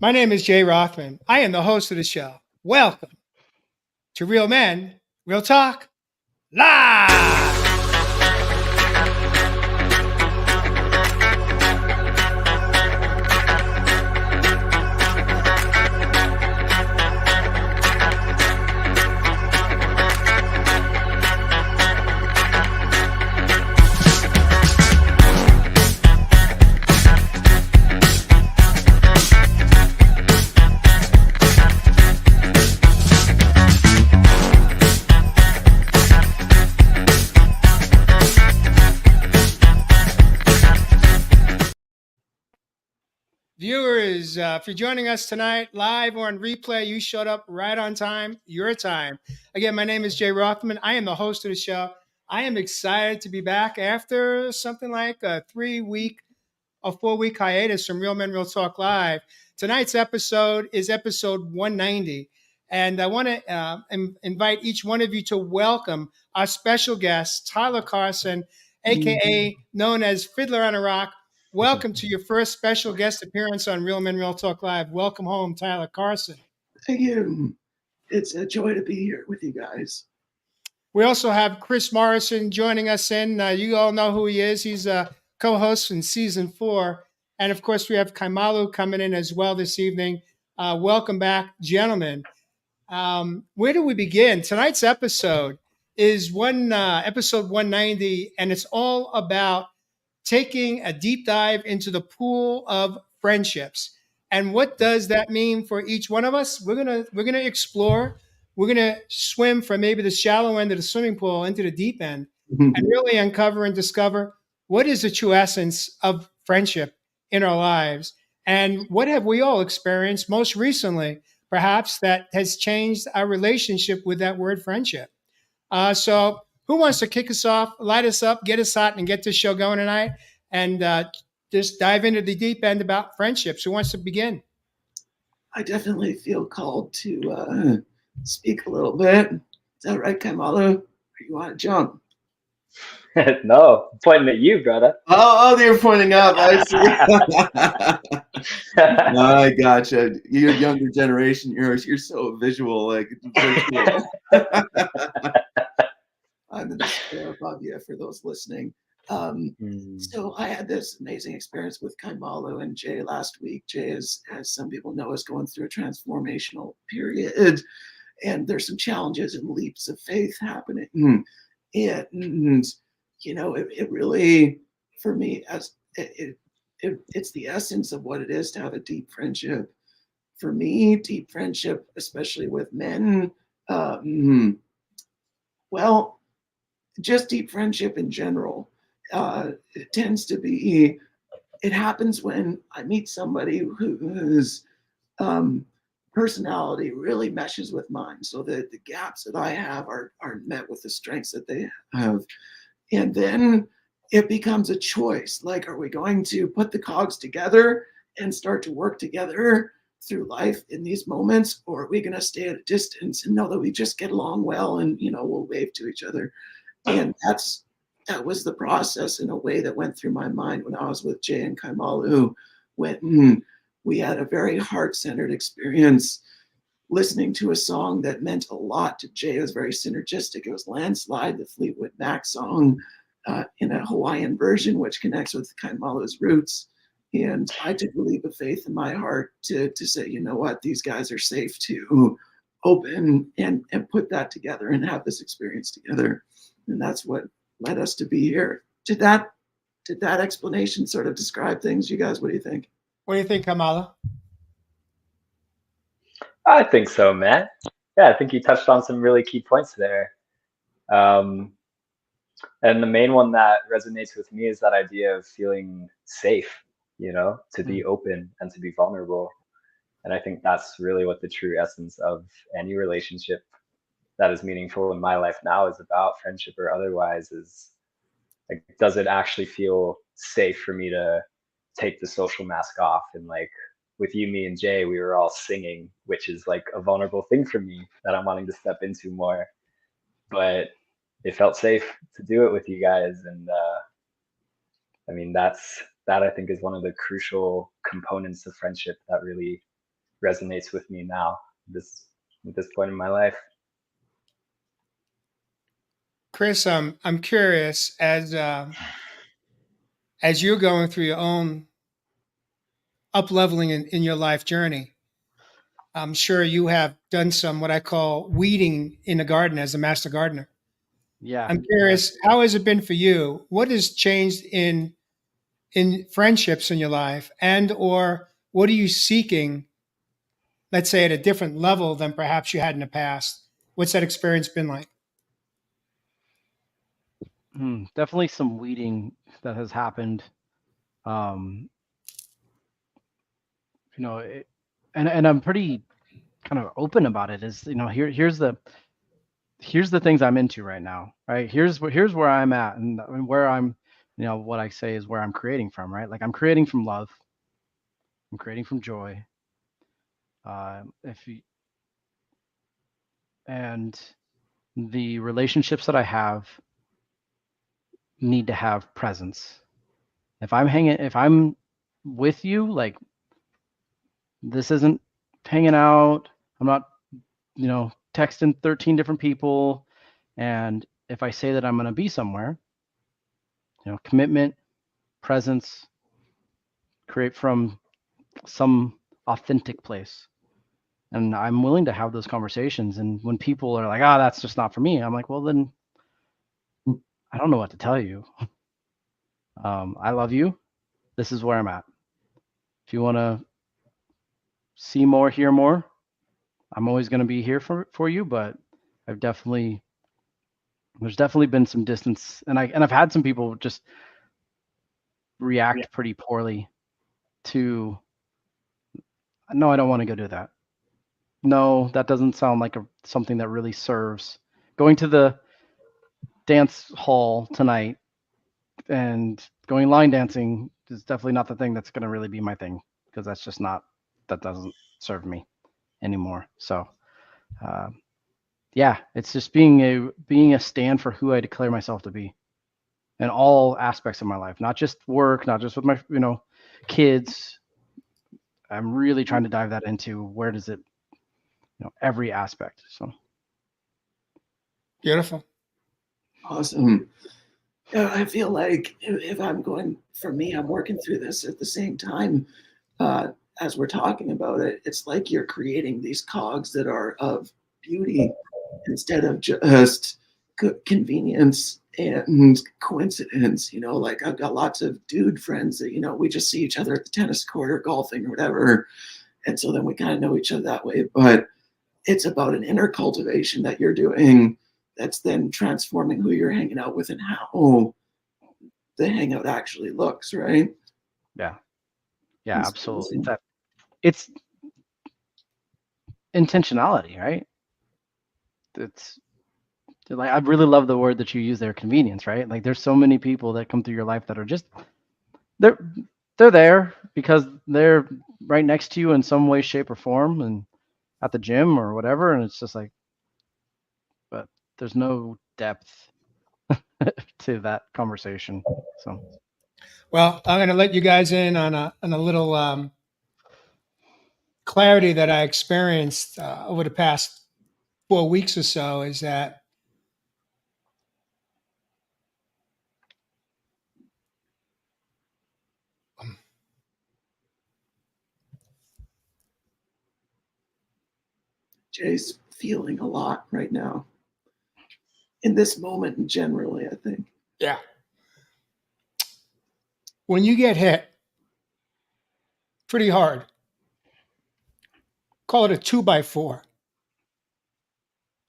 My name is Jay Rothman. I am the host of the show. Welcome to Real Men, Real Talk, Live! Viewers, if you're joining us tonight, live or on replay, you showed up right on time, your time. Again, my name is Jay Rothman. I am the host of the show. I am excited to be back after something like a 4 week hiatus from Real Men Real Talk Live. Tonight's episode is episode 190. And I want to invite each one of you to welcome our special guest, Tyler Carson, AKA known as Fiddler on the Rock. Welcome to your first special guest appearance on Real Men Real Talk Live. Welcome home, Tyler Carson. Thank you. It's a joy to be here with you guys. We also have Chris Morrison joining us in. You all know who he is. He's a co-host in season 4. And of course, we have Kaimalu coming in as well this evening. Welcome back, gentlemen. Where do we begin? Tonight's episode is episode 190, and it's all about taking a deep dive into the pool of friendships. And what does that mean for each one of us? We're gonna explore. We're gonna swim from maybe the shallow end of the swimming pool into the deep end, and really uncover and discover what is the true essence of friendship in our lives, and what have we all experienced most recently, perhaps that has changed our relationship with that word friendship. So who wants to kick us off, light us up, get us hot, and get this show going tonight? And just dive into the deep end about friendships. Who wants to begin? I definitely feel called to speak a little bit. Is that right, Kaimalu? Or you want to jump? No, I'm pointing at you, brother. Oh, you're pointing up. I see. I gotcha. You're younger generation. You're so visual, like visual. I'm in the square above you for those listening. So I had this amazing experience with Kaimalu and Jay last week. Jay, as some people know, is going through a transformational period, and there's some challenges and leaps of faith happening. And you know, it really, for me, as it's the essence of what it is to have a deep friendship. For me, deep friendship, especially with men, well, just deep friendship in general. It tends to be, it happens when I meet somebody whose personality really meshes with mine, so that the gaps that I have are met with the strengths that they have. And then it becomes a choice. Like, are we going to put the cogs together and start to work together through life in these moments, or are we going to stay at a distance and know that we just get along well and, you know, we'll wave to each other? And that was the process in a way that went through my mind when I was with Jay and Kaimalu, when we had a very heart-centered experience listening to a song that meant a lot to Jay. It was very synergistic. It was Landslide, the Fleetwood Mac song, in a Hawaiian version, which connects with Kaimalu's roots. And I took a leap of faith in my heart to say, you know what, these guys are safe to open and put that together and have this experience together. And that's what led us to be here. Did that explanation sort of describe things? You guys, what do you think? What do you think, Kamala? I think so, man. Yeah, I think you touched on some really key points there. And the main one that resonates with me is that idea of feeling safe, you know, to be open and to be vulnerable. And I think that's really what the true essence of any relationship that is meaningful in my life now is about, friendship or otherwise, is like, does it actually feel safe for me to take the social mask off? And like with you, me and Jay, we were all singing, which is like a vulnerable thing for me that I'm wanting to step into more. But it felt safe to do it with you guys. And I mean, that I think is one of the crucial components of friendship that really resonates with me now, at this point in my life. Chris, I'm curious, as you're going through your own up leveling in your life journey. I'm sure you have done some what I call weeding in the garden as a master gardener. Yeah. I'm curious, how has it been for you? What has changed in friendships in your life, and or what are you seeking, let's say at a different level than perhaps you had in the past? What's that experience been like? Definitely some weeding that has happened. You know, and I'm pretty kind of open about it. Is, you know, here's the things I'm into right now, right? Here's where I'm at, and where I'm, you know, what I say is where I'm creating from, right? Like, I'm creating from love, I'm creating from joy. If you, and the relationships that I have need to have presence. If I'm with you, like, this isn't hanging out. I'm not, you know, texting 13 different people. And if I say that I'm going to be somewhere, you know, commitment, presence, create from some authentic place. And I'm willing to have those conversations. And when people are like, that's just not for me, I'm like, well, then I don't know what to tell you. I love you. This is where I'm at. If you want to see more, hear more, I'm always going to be here for you. But there's definitely been some distance, and I've had some people just react pretty poorly to, no, I don't want to go do that. No, that doesn't sound like something that really serves. Going to the dance hall tonight and going line dancing is definitely not the thing that's going to really be my thing, because that doesn't serve me anymore. So yeah, it's just being a stand for who I declare myself to be in all aspects of my life, not just work, not just with my, you know, kids. I'm really trying to dive that into where does it, you know, every aspect. So Beautiful. Awesome. Yeah, I feel like if I'm going, for me, I'm working through this at the same time. As we're talking about it, it's like you're creating these cogs that are of beauty instead of just convenience and coincidence. You know, like, I've got lots of dude friends that, you know, we just see each other at the tennis court or golfing or whatever. And so then we kind of know each other that way. But it's about an inner cultivation that you're doing that's then transforming who you're hanging out with and how the hangout actually looks, right? yeah, That's absolutely. awesome. It's intentionality, right? It's like, I really love the word that you use there, convenience, right? Like, there's so many people that come through your life that are just, they're there because they're right next to you in some way, shape, or form, and at the gym or whatever, and it's just like, but there's no depth to that conversation. So Well, I'm going to let you guys in on a little clarity that I experienced over the past 4 weeks or so. Is that Jay's feeling a lot right now in this moment, generally, I think. yeah, when you get hit pretty hard, call it a 2x4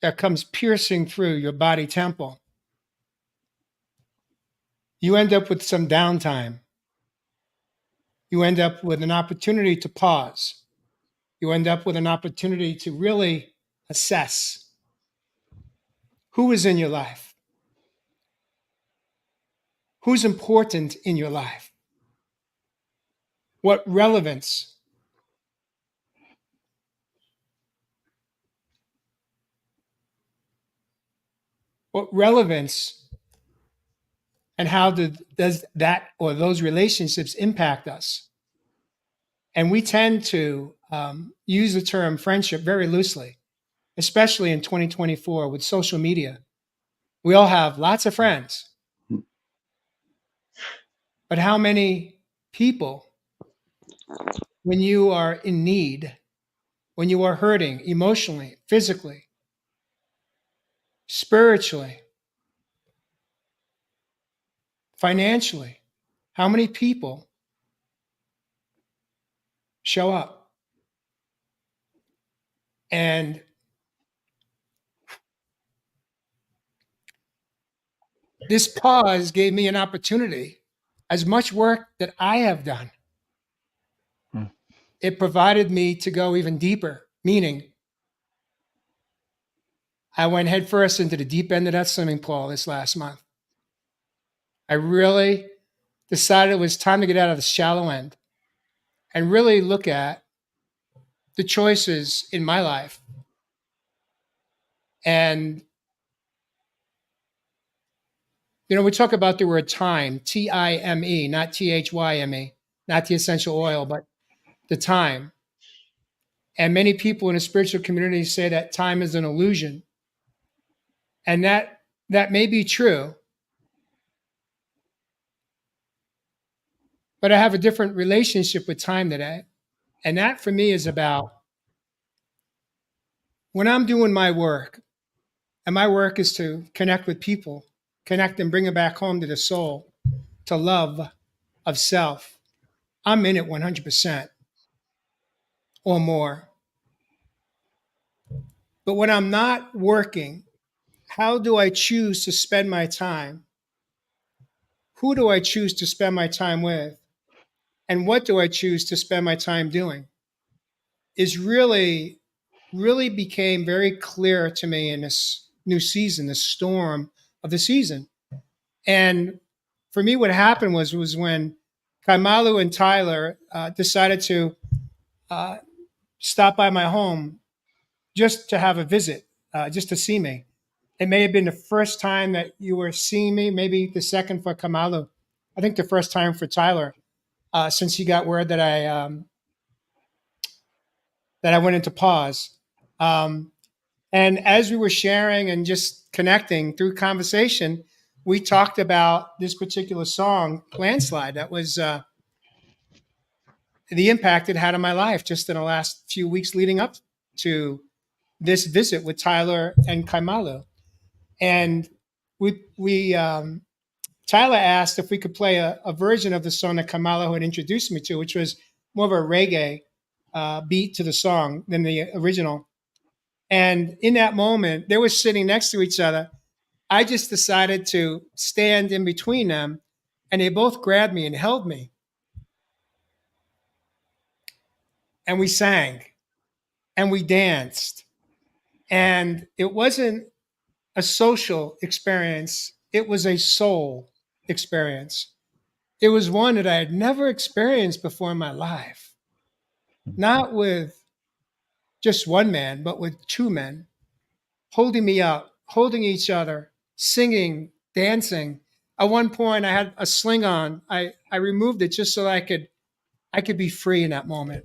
that comes piercing through your body temple, you end up with some downtime. You end up with an opportunity to pause. You end up with an opportunity to really assess who is in your life, who's important in your life, what relevance, and how does that or those relationships impact us. And we tend to use the term friendship very loosely, especially in 2024 with social media. We all have lots of friends, but how many people, when you are in need, when you are hurting emotionally, physically, spiritually, financially, how many people show up? And this pause gave me an opportunity, as much work that I have done. Hmm. It provided me to go even deeper, meaning I went headfirst into the deep end of that swimming pool this last month. I really decided it was time to get out of the shallow end and really look at the choices in my life. And, we talk about the word time, Time, not Thyme, not the essential oil, but the time. And many people in the spiritual community say that time is an illusion. And that may be true. But I have a different relationship with time today. And that for me is about when I'm doing my work, and my work is to connect with people, connect and bring them back home to the soul, to love of self. I'm in it 100% or more. But when I'm not working, how do I choose to spend my time? Who do I choose to spend my time with? And what do I choose to spend my time doing? Is really became very clear to me in this new season, the storm of the season. And for me, what happened was when Kaimalu and Tyler decided to uh, stop by my home just to have a visit, just to see me. It may have been the first time that you were seeing me, maybe the second for Kaimalu. I think the first time for Tyler, since he got word that I went into pause. And as we were sharing and just connecting through conversation, we talked about this particular song, Landslide. That was the impact it had on my life just in the last few weeks leading up to this visit with Tyler and Kaimalu. And Tyler asked if we could play a version of the song that Kaimalu had introduced me to, which was more of a reggae beat to the song than the original. And in that moment, they were sitting next to each other. I just decided to stand in between them, and they both grabbed me and held me. And we sang and we danced. And it wasn't a social experience, it was a soul experience. It was one that I had never experienced before in my life, not with just one man, but with two men holding me up, holding each other, singing, dancing. At one point, I had a sling on. I removed it just so I could be free in that moment.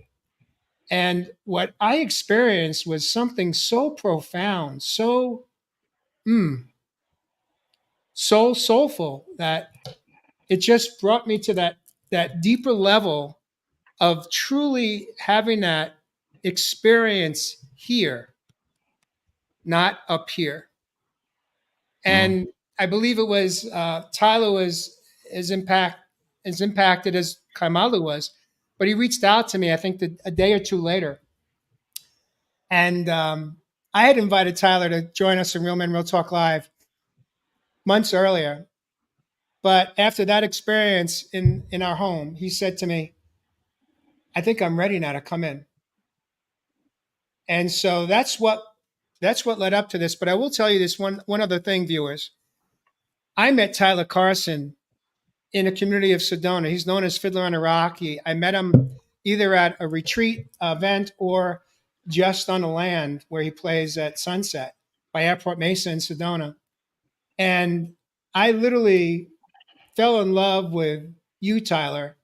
And what I experienced was something so profound, so soulful that it just brought me to that deeper level of truly having that experience here, not up here. And I believe it was Tyler was as impacted as Kaimalu was, but he reached out to me. I think a day or two later, and I had invited Tyler to join us in Real Men Real Talk Live months earlier. But after that experience in our home, he said to me, "I think I'm ready now to come in." And so that's what led up to this. But I will tell you this one other thing, viewers. I met Tyler Carson in a community of Sedona. He's known as Fiddler on the Rock. I met him either at a retreat event or just on the land where he plays at sunset by Airport Mesa in Sedona. And I literally fell in love with you, Tyler,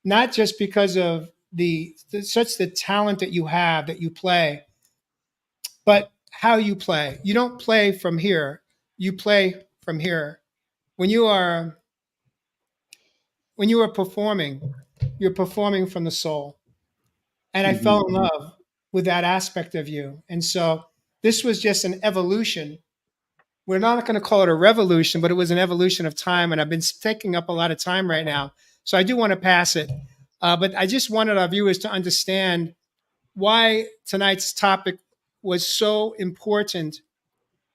not just because of such the talent that you have, that you play, but how you play. You don't play from here. You play from here. When you are performing, you're performing from the soul. And I fell in love with that aspect of you. And so this was just an evolution. We're not going to call it a revolution, but it was an evolution of time. And I've been taking up a lot of time right now. So I do want to pass it. But I just wanted our viewers to understand why tonight's topic was so important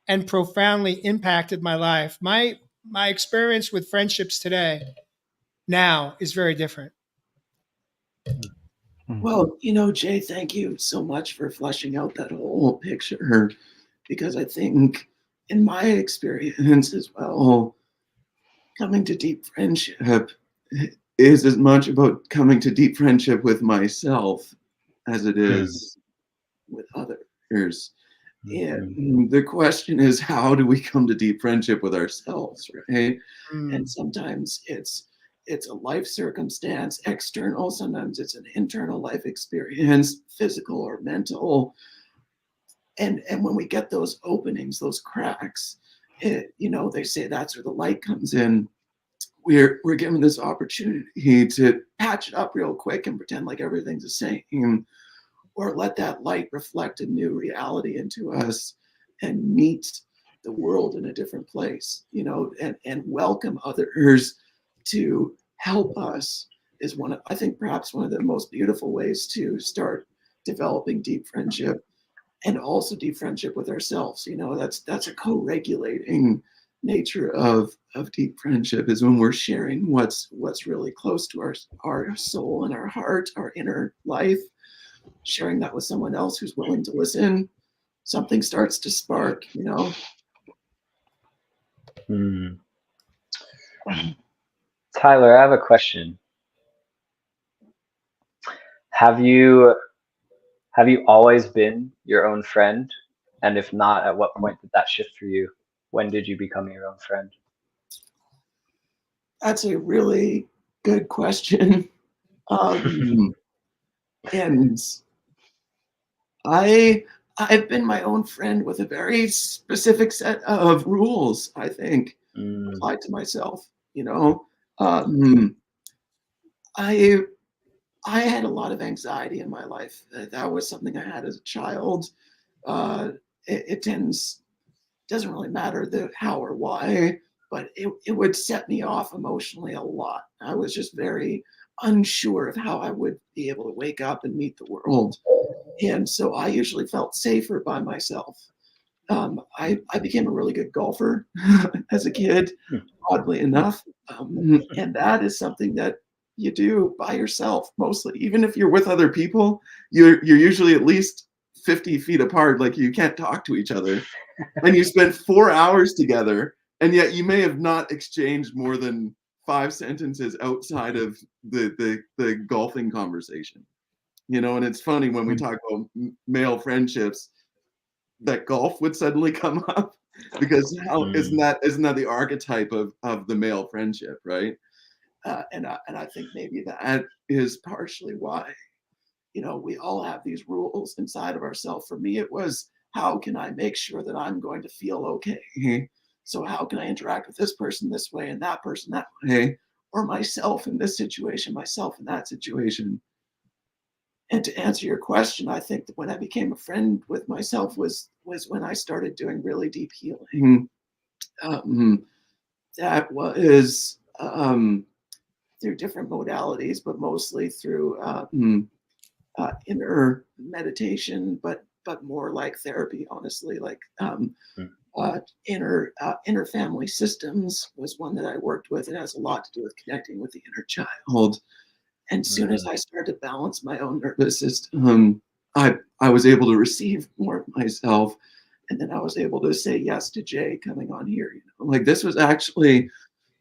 and profoundly impacted my life. My experience with friendships today now is very different. Well, Jay, thank you so much for fleshing out that whole picture, because I think in my experience as well, coming to deep friendship is as much about coming to deep friendship with myself as it is with others. And the question is, how do we come to deep friendship with ourselves, right? And sometimes it's a life circumstance, external. Sometimes it's an internal life experience, physical or mental. And when we get those openings, those cracks, they say that's where the light comes in. We're given this opportunity to patch it up real quick and pretend like everything's the same, or let that light reflect a new reality into us and meet the world in a different place, and welcome others to help us is I think perhaps one of the most beautiful ways to start developing deep friendship, and also deep friendship with ourselves. That's a co-regulating nature of deep friendship, is when we're sharing what's really close to our soul and our heart, our inner life, sharing that with someone else who's willing to listen. Something starts to spark, Tyler, I have a question. Have you always been your own friend? And if not, at what point did that shift for you? When did you become your own friend? That's a really good question. And I've been my own friend with a very specific set of rules, I think, applied to myself. I had a lot of anxiety in my life. That was something I had as a child. It doesn't really matter the how or why, but it would set me off emotionally a lot. I was just very unsure of how I would be able to wake up and meet the world. And so I usually felt safer by myself. I became a really good golfer as a kid, oddly enough. And that is something that you do by yourself mostly. Even if you're with other people, you're usually at least 50 feet apart, like you can't talk to each other. And you spend 4 hours together, and yet you may have not exchanged more than 5 sentences outside of the golfing conversation. And it's funny when we talk about male friendships, that golf would suddenly come up, because how isn't that the archetype of the male friendship, right? And I think maybe that is partially why, we all have these rules inside of ourselves. For me, it was, how can I make sure that I'm going to feel okay? So how can I interact with this person this way and that person that way, or myself in this situation, myself in that situation? And to answer your question, I think that when I became a friend with myself was when I started doing really deep healing. That was through different modalities, but mostly through inner meditation, but more like therapy, honestly. Like inner family systems was one that I worked with. It has a lot to do with connecting with the inner child. And as soon as I started to balance my own nervous system, I was able to receive more of myself. And then I was able to say yes to Jay coming on here. Like, this was actually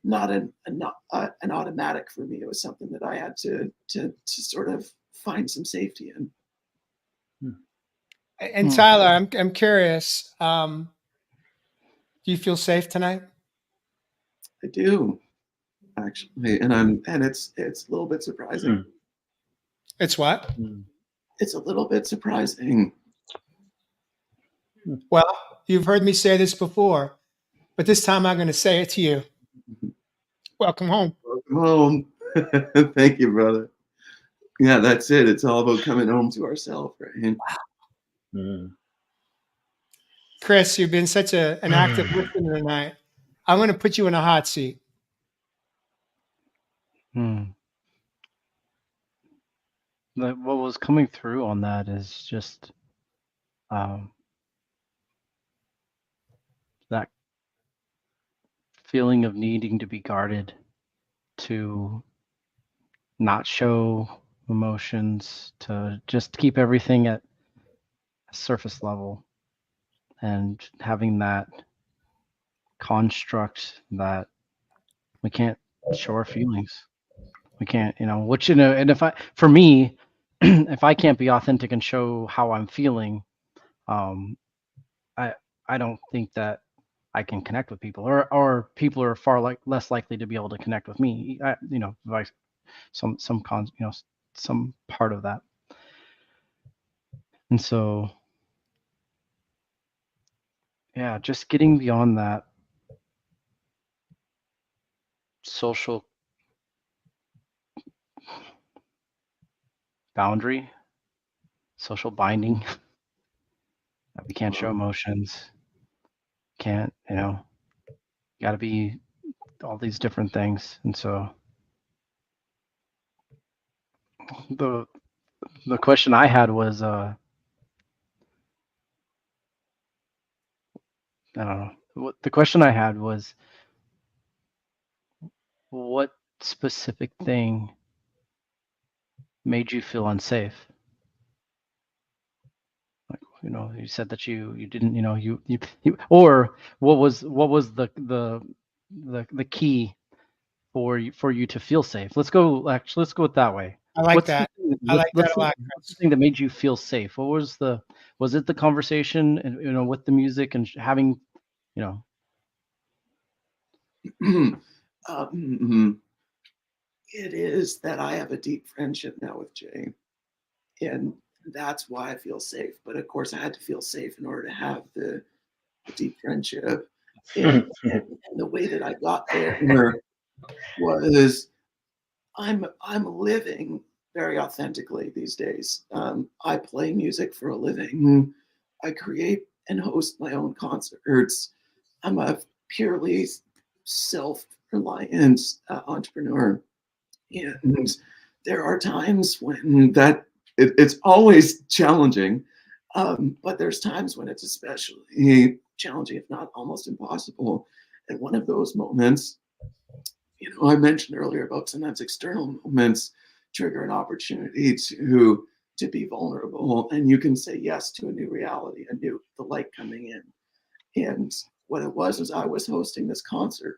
not an automatic for me. It was something that I had to sort of find some safety in. And Tyler, I'm curious. Do you feel safe tonight? I do, actually, and it's a little bit surprising. It's what? It's a little bit surprising. Well, you've heard me say this before, but this time I'm going to say it to you. Welcome home. Welcome home. Thank you, brother. Yeah, that's it. It's all about coming home to ourselves, right? Mm. Chris, you've been such an active listener tonight. I'm going to put you in a hot seat. What was coming through on that is just that feeling of needing to be guarded, to not show emotions, to just keep everything at surface level, and having that construct that we can't show our feelings. We can't, and for me, if I can't be authentic and show how I'm feeling, I don't think that I can connect with people, or people are far less likely to be able to connect with me. Some part of that. And so, yeah, just getting beyond that social boundary, social binding, that we can't show emotions, can't, got to be all these different things. And so the question I had was, I don't know. What the question I had was, what specific thing made you feel unsafe? Like, you said that you didn't, you or what was the key for you to feel safe? Let's go it that way. I like that. I like that a lot, What's the Chris. thing that made you feel safe? What was it the conversation and, with the music and having, It is that I have a deep friendship now with Jay, and that's why I feel safe. But of course, I had to feel safe in order to have the deep friendship. And the way that I got there was I'm living very authentically these days. I play music for a living. I create and host my own concerts. I'm a purely self-reliant entrepreneur. And there are times when it's always challenging, but there's times when it's especially challenging, if not almost impossible. And one of those moments, I mentioned earlier about sometimes external moments trigger an opportunity to be vulnerable, and you can say yes to a new reality, the light coming in. And what it was I was hosting this concert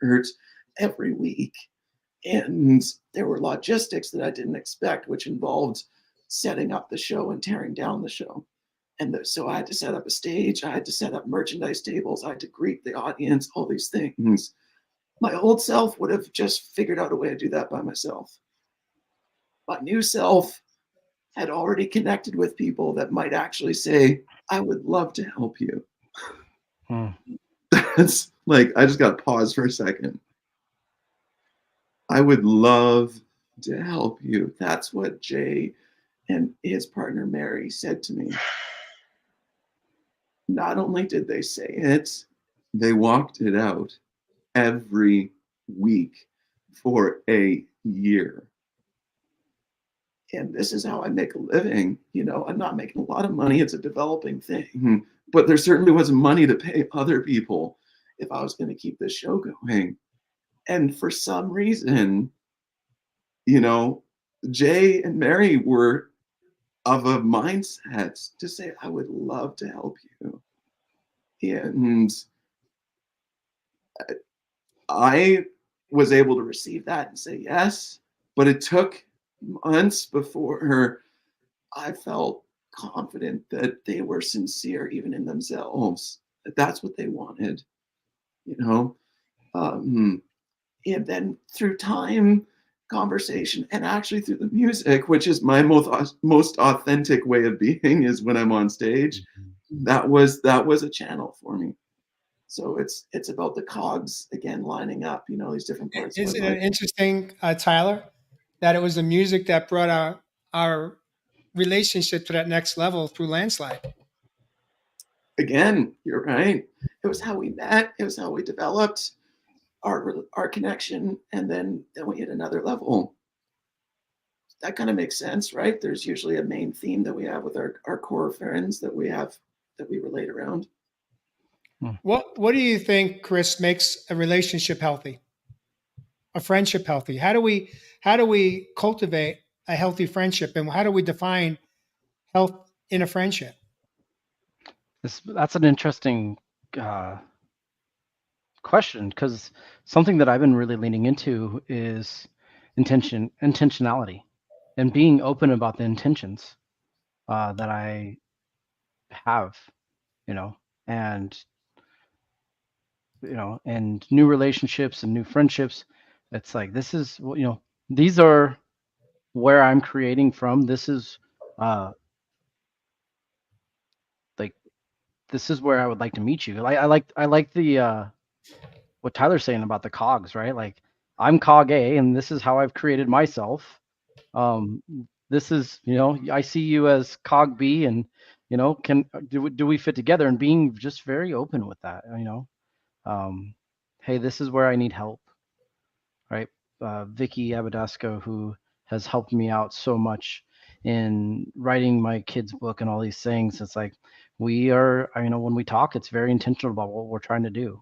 every week, and there were logistics that I didn't expect, which involved setting up the show and tearing down the show. And so I had to set up a stage, I had to set up merchandise tables, I had to greet the audience, all these things. My old self would have just figured out a way to do that by myself. My new self had already connected with people that might actually say, I would love to help you. That's like, I just got to pause for a second. I would love to help you. That's what Jay and his partner Mary said to me. Not only did they say it, they walked it out every week for a year. And this is how I make a living. I'm not making a lot of money. It's a developing thing. But there certainly wasn't money to pay other people if I was going to keep this show going. And for some reason, Jay and Mary were of a mindset to say, I would love to help you. And I was able to receive that and say yes, but it took months before I felt confident that they were sincere even in themselves, that that's what they wanted, and then through time, conversation, and actually through the music, which is my most authentic way of being, is when I'm on stage. That was a channel for me. So it's about the cogs again lining up, these different parts of Isn't my it life. interesting, Tyler, that it was the music that brought our relationship to that next level through Landslide? Again, you're right. It was how we met. It was how we developed our connection, and then we hit another level. That kind of makes sense, right? There's usually a main theme that we have with our core friends that we relate around. What do you think, Chris, makes a relationship healthy, a friendship healthy? How do we cultivate a healthy friendship, and how do we define health in a friendship? That's an interesting question, because something that I've been really leaning into is intentionality, and being open about the intentions that I have, and and new relationships and new friendships. It's like, this is these are where I'm creating from. This is like, this is where I would like to meet you. I like the what Tyler's saying about the cogs, right? Like, I'm cog A, and this is how I've created myself. Um, this is, I see you as cog B, and do we fit together? And being just very open with that, hey, this is where I need help, right? Vicky Abadasco, who has helped me out so much in writing my kids' book and all these things. It's like, we are, when we talk, it's very intentional about what we're trying to do.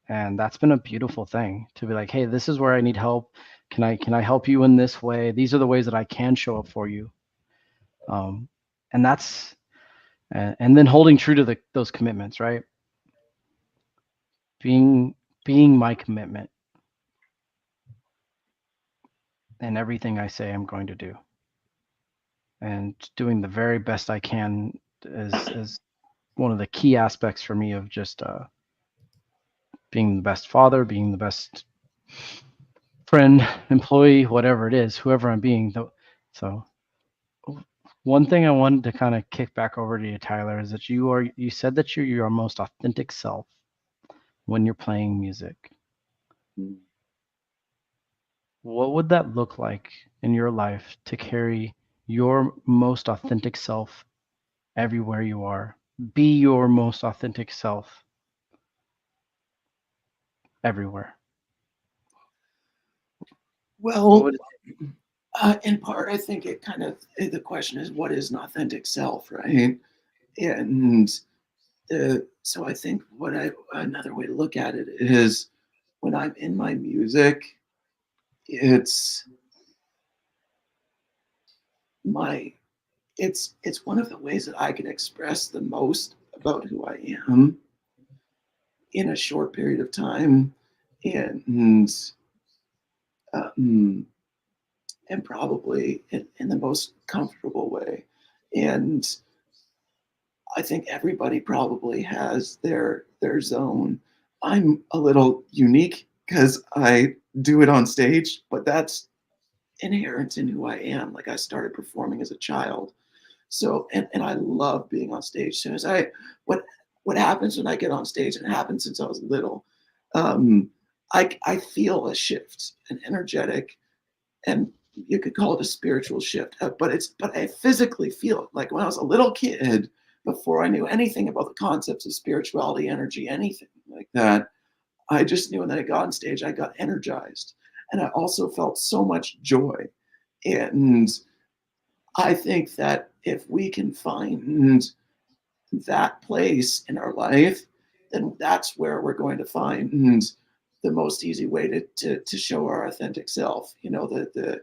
And that's been a beautiful thing, to be like, hey, this is where I need help. Can I help you in this way? These are the ways that I can show up for you. And that's, and then holding true to those commitments, right? Being my commitment, and everything I say I'm going to do, and doing the very best I can is one of the key aspects for me of just being the best father, being the best friend, employee, whatever it is, whoever I'm being. So one thing I wanted to kind of kick back over to you, Tyler, is that you said that you're your most authentic self when you're playing music. What would that look like in your life to carry your most authentic self everywhere you are? Be your most authentic self everywhere. Well, in part, I think the question is, what is an authentic self, right? And so I think another way to look at it is, when I'm in my music, it's one of the ways that I can express the most about who I am in a short period of time, and probably in the most comfortable way. And I think everybody probably has their zone. I'm a little unique because I do it on stage, but that's inherent in who I am. Like, I started performing as a child. So, and I love being on stage. As soon as what happens when I get on stage, and it happened since I was little, I feel a shift, an energetic, and you could call it a spiritual shift, but I physically feel it. Like, when I was a little kid, before I knew anything about the concepts of spirituality, energy, anything like that, I just knew when I got on stage, I got energized, and I also felt so much joy. And I think that if we can find that place in our life, then that's where we're going to find the most easy way to show our authentic self, the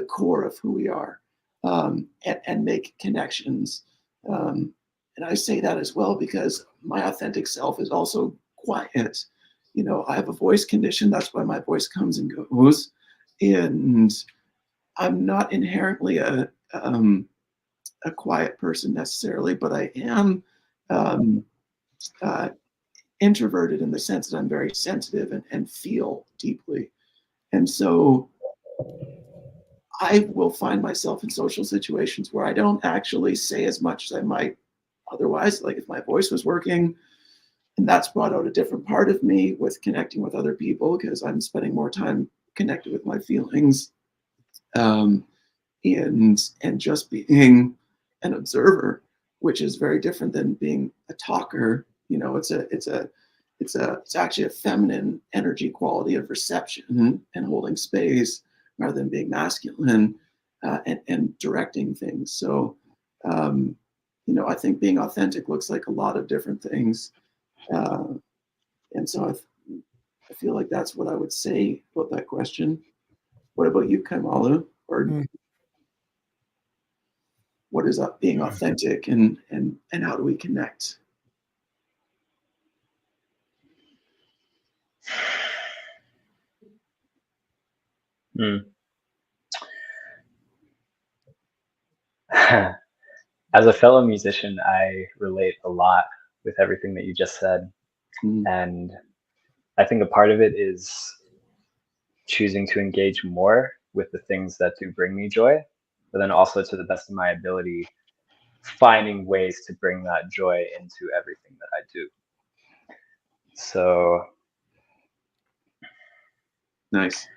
core of who we are, and make connections. And I say that as well because my authentic self is also quiet. I have a voice condition. That's why my voice comes and goes. And I'm not inherently a quiet person necessarily, but I am introverted in the sense that I'm very sensitive and feel deeply. And so I will find myself in social situations where I don't actually say as much as I might otherwise. Like if my voice was working, and that's brought out a different part of me with connecting with other people because I'm spending more time connected with my feelings, and just being an observer, which is very different than being a talker. You know, it's actually a feminine energy quality of reception and holding space rather than being masculine, and directing things. So, you know, I think being authentic looks like a lot of different things. And so I feel like that's what I would say about that question. What about you, Kamala? Or what is being authentic, and how do we connect? As a fellow musician, I relate a lot with everything that you just said. And I think a part of it is choosing to engage more with the things that do bring me joy, but then also, to the best of my ability, finding ways to bring that joy into everything that I do. So Nice.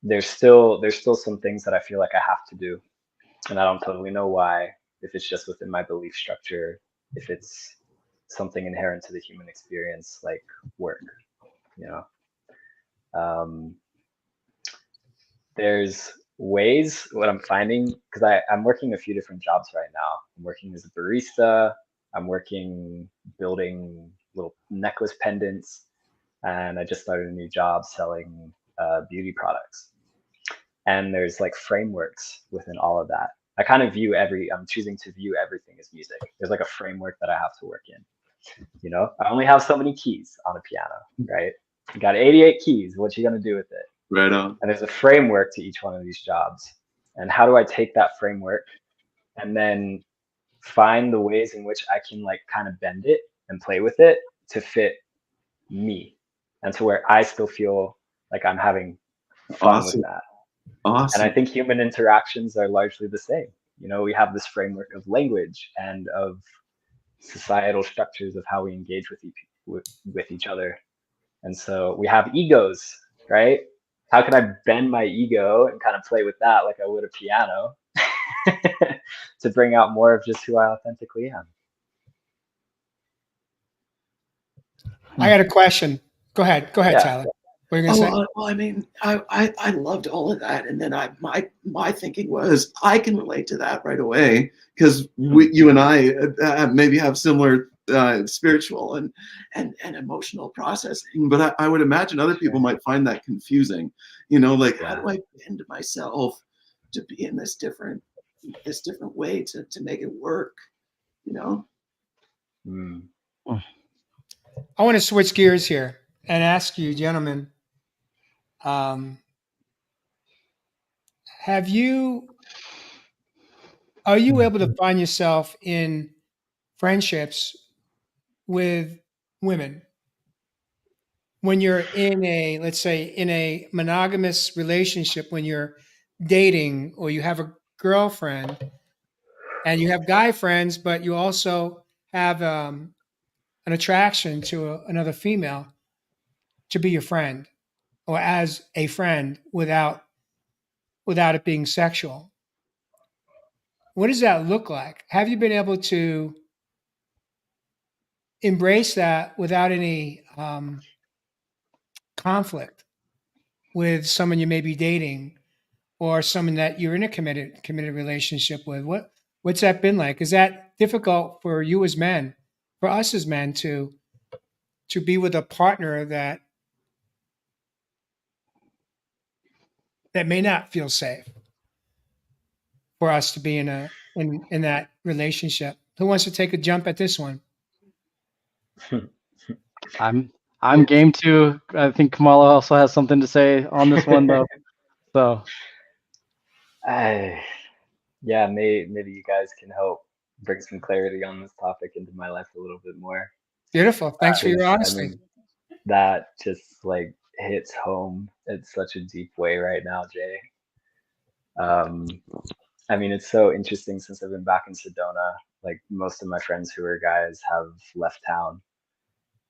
There's still some things that I feel like I have to do, and I don't totally know why. If it's just within my belief structure, if it's something inherent to the human experience, like work, you know. There's ways, what I'm finding, because I'm working a few different jobs right now. I'm working as a barista, I'm working building little necklace pendants, and I just started a new job selling beauty products. And there's like frameworks within all of that. I kind of I'm choosing to view everything as music. There's like a framework that I have to work in. You know, I only have so many keys on a piano, right? You got 88 keys. What you gonna do with it? Right on. And there's a framework to each one of these jobs. And how do I take that framework and then find the ways in which I can like kind of bend it and play with it to fit me, and to where I still feel like I'm having fun with that. Awesome. And I think human interactions are largely the same. You know, we have this framework of language and of societal structures of how we engage with each other. And so we have egos, right? How can I bend my ego and kind of play with that like I would a piano to bring out more of just who I authentically am? I got a question. Go ahead, Yeah. Tyler. What are you gonna say? Well, I mean, I loved all of that, and then my thinking was I can relate to that right away because you and I maybe have similar spiritual and emotional processing, but I would imagine other people might find that confusing. You know, like how do I bend myself to be in this different way to make it work? You know. I want to switch gears here and ask you, gentlemen, are you able to find yourself in friendships with women when you're in a, let's say, in a monogamous relationship, when you're dating or you have a girlfriend and you have guy friends, but you also have an attraction to another female to be your friend or as a friend without it being sexual? What does that look like? Have you been able to embrace that without any conflict with someone you may be dating or someone that you're in a committed relationship with? What's that been like? Is that difficult for you as men, for us as men, to be with a partner that may not feel safe for us to be in that relationship? Who wants to take a jump at this one? I'm game too. I think Kamala also has something to say on this one though. So yeah, maybe you guys can help bring some clarity on this topic into my life a little bit more. Beautiful. Thanks for your honesty. I mean, that just like hits home in such a deep way right now, Jay. Um, I mean, it's so interesting since I've been back in Sedona. Like most of my friends who are guys have left town,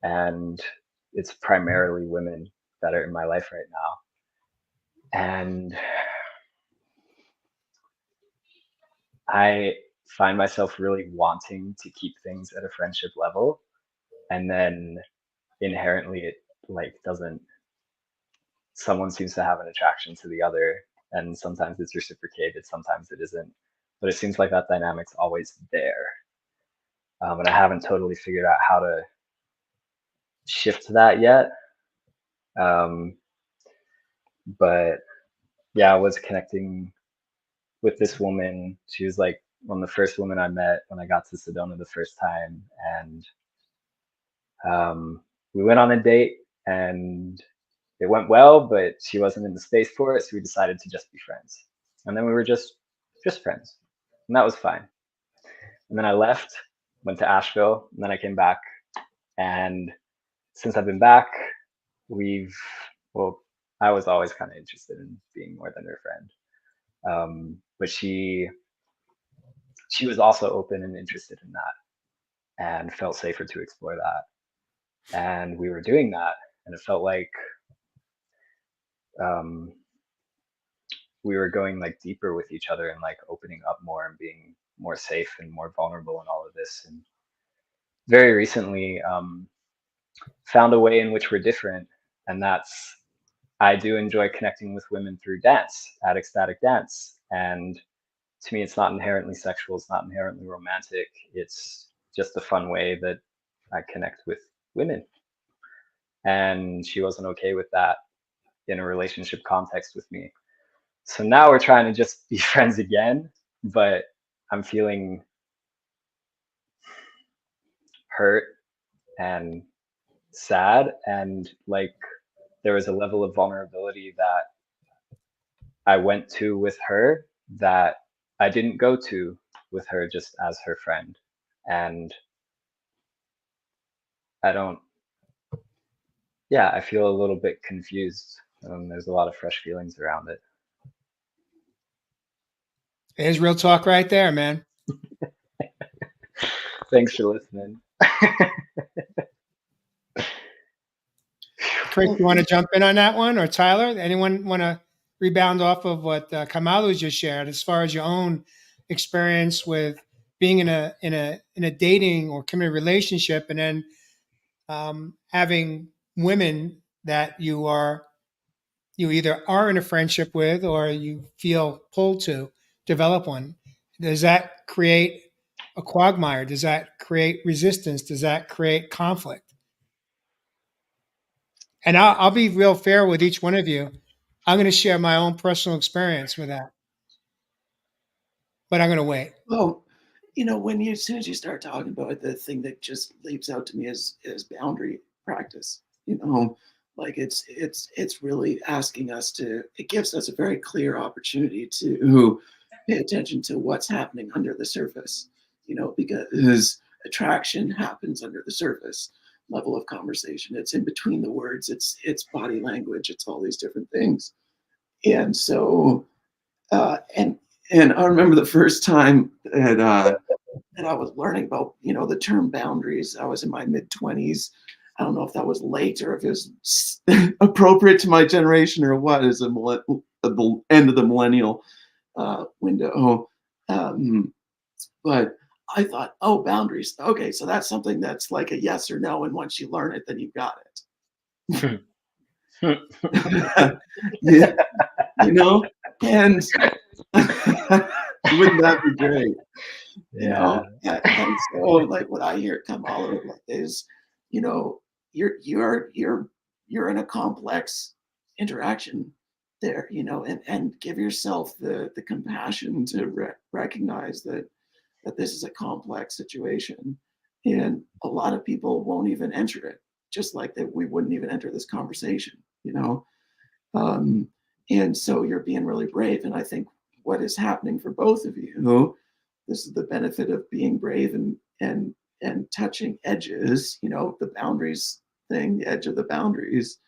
and it's primarily women that are in my life right now. And I find myself really wanting to keep things at a friendship level, and then inherently it like doesn't. Someone seems to have an attraction to the other, and sometimes it's reciprocated, sometimes it isn't. But it seems like that dynamic's always there. And I haven't totally figured out how to shift that yet. Um, but yeah, I was connecting with this woman. She was like one of the first women I met when I got to Sedona the first time. And we went on a date and it went well, but she wasn't in the space for it. So we decided to just be friends. And then we were just friends. And that was fine. And then I left, went to Asheville, and then I came back. And since I've been back, well, I was always kind of interested in being more than her friend. But she was also open and interested in that and felt safer to explore that. And we were doing that, and it felt like we were going like deeper with each other and like opening up more and being more safe and more vulnerable in all of this. And very recently, found a way in which we're different, and that's I do enjoy connecting with women through dance, at ecstatic dance. And to me, it's not inherently sexual, it's not inherently romantic. It's just a fun way that I connect with women. And she wasn't okay with that in a relationship context with me. So now we're trying to just be friends again, but I'm feeling hurt and sad, and like there was a level of vulnerability that I went to with her that I didn't go to with her just as her friend. And I don't, yeah, I feel a little bit confused. There's a lot of fresh feelings around it. There's real talk right there, man. Thanks for listening. Chris, you want to jump in on that one, or Tyler? Anyone want to rebound off of what Kamalu just shared as far as your own experience with being in a dating or committed relationship, and then having women that you either are in a friendship with or you feel pulled to develop one? Does that create a quagmire? Does that create resistance? Does that create conflict? And I'll be real fair with each one of you. I'm going to share my own personal experience with that, but I'm going to wait. Well, as soon as you start talking about it, the thing that just leaps out to me is boundary practice. Like it's really asking us it gives us a very clear opportunity to pay attention to what's happening under the surface, because attraction happens under the surface level of conversation. It's in between the words, it's body language, it's all these different things. And so, and I remember the first time that I was learning about, the term boundaries. I was in my mid-20s. I don't know if that was late or if it was appropriate to my generation or what, as at the end of the millennial window. But I thought, oh, boundaries. Okay, so that's something that's like a yes or no, and once you learn it, then you've got it. Yeah, and wouldn't that be great? And so like what I hear come all over is, you're in a complex interaction there, and give yourself the compassion to recognize that this is a complex situation, and a lot of people won't even enter it, just like that we wouldn't even enter this conversation, and so you're being really brave. And I think what is happening for both of you, this is the benefit of being brave and touching edges, the boundaries thing, the edge of the boundaries.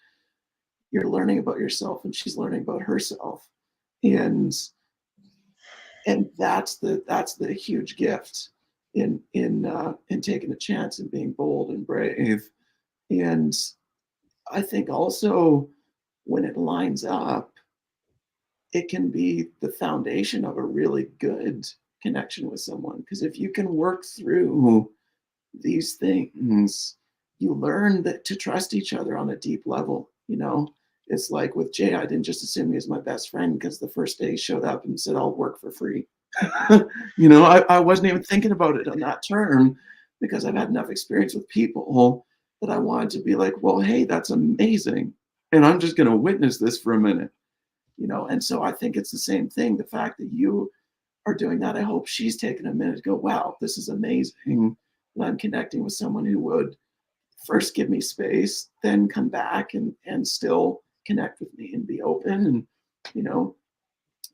you're learning about yourself and she's learning about herself. And that's the huge gift in taking a chance and being bold and brave. And I think also when it lines up, it can be the foundation of a really good connection with someone. Because if you can work through these things, you learn that to trust each other on a deep level. You know, it's like with Jay, I didn't just assume he was my best friend because the first day he showed up and said, I'll work for free. You know, I wasn't even thinking about it on that term because I've had enough experience with people that I wanted to be like, well, hey, that's amazing. And I'm just going to witness this for a minute, you know? And so I think it's the same thing. The fact that you are doing that, I hope she's taken a minute to go, wow, this is amazing. And I'm connecting with someone who would first give me space, then come back and still connect with me and be open. And, you know,